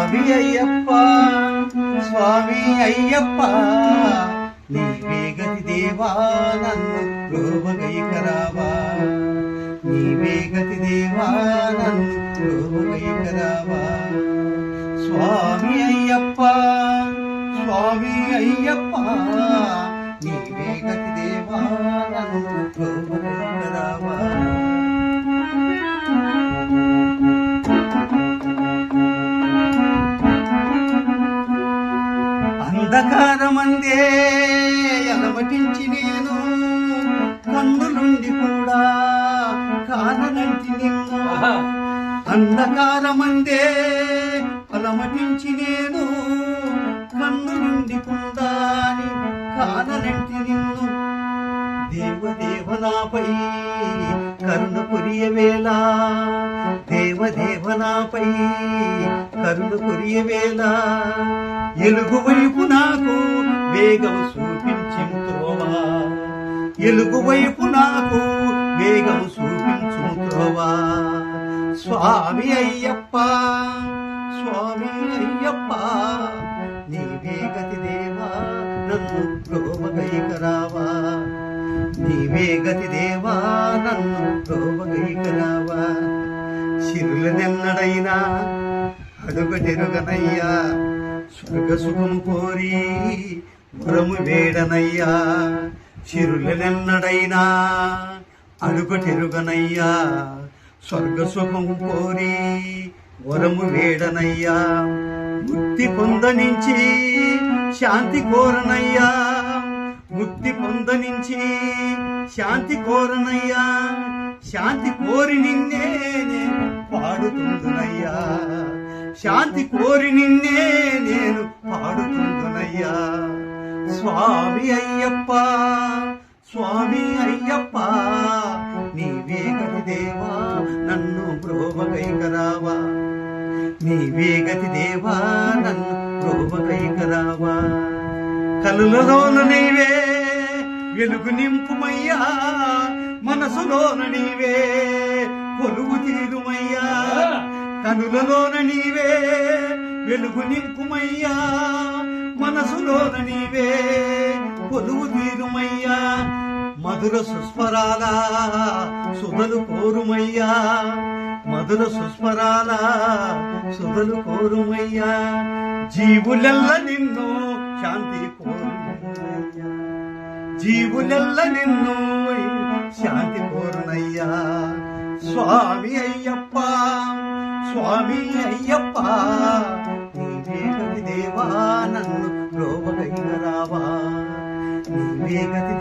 స్వామి అయ్యప్ప స్వామి అయ్యప్ప నీవే గతి దేవా నన్ను ప్రోభగైకరావా నీవే గతి దేవా నన్ను ప్రోభగైకరావా స్వామి అయ్యప్ప స్వామి అయ్యప్ప నీవే గతి దేవా నన్ను ప్రోభగైకరావా అంధకారమందే అలమటించి నేను కన్నులుండి కూడా కాననంటి నిన్ను అంధకారమందే అలమటించి నేను కన్నులుండి కూడా కాననంటి నిన్ను దేవదేవనాపై కరుణ కురియవేళ దేవదేవనాపై కరుణ కురియవేళ ఎలుగు వైపు నాకు వేగం చూపించింది త్రోవా ఎలుగు వైపు నాకు వేగం చూపించు త్రోవా స్వామి అయ్యప్ప స్వామి అయ్యప్ప నీవే గతి దేవా నన్ను ప్రోభగైకరావా నీవే గతి దేవా నన్ను ప్రోభగైకరావా సిరులనెన్నడైనా అడుగటెరుగనయ్యా స్వర్గ సుఖము కోరి వరము వేడనయ్యా చిరులనెన్నడైనా అడుగటెరుగనయ్యా స్వర్గ సుఖము కోరి వరము వేడనయ్యా ముక్తి పొందనించి శాంతి కోరనయ్యా ముక్తి పొందనించి శాంతి కోరనయ్యా శాంతి కోరి నిన్నే నేను పాడుతుందునయ్యా శాంతి కోరి నిన్నే నేను పాడుతుందునయ్యా స్వామి అయ్యప్ప స్వామి అయ్యప్ప నీవే గతి దేవా నన్ను ప్రోభగైకరావా నీవే గతి దేవా నన్ను ప్రోభగైకరావా కలులలోన నీవే వెలుగు నింపుమయ్యా మనసులోన నీవే కొలువు తీరుమయ్యా కనులలోన నీవే వెలుగు నింపుమయ్యా మనసులోన నీవే కొలువు తీరుమయ్యా మధుర సుస్వరాల సుధలు కోరుమయ్యా మధుర సుస్వరాల సుధలు కోరుమయ్యా జీవులెల్ల నిన్ను శాంతి కోరుమయ్యా జీవులెల్ల నిన్ను శాంతి కోరునయ్యా స్వామి అయ్యప్ప స్వామి అయ్యప్ప నీవే గతి దేవా నన్ను ప్రోభగైకరావా నీవే గతి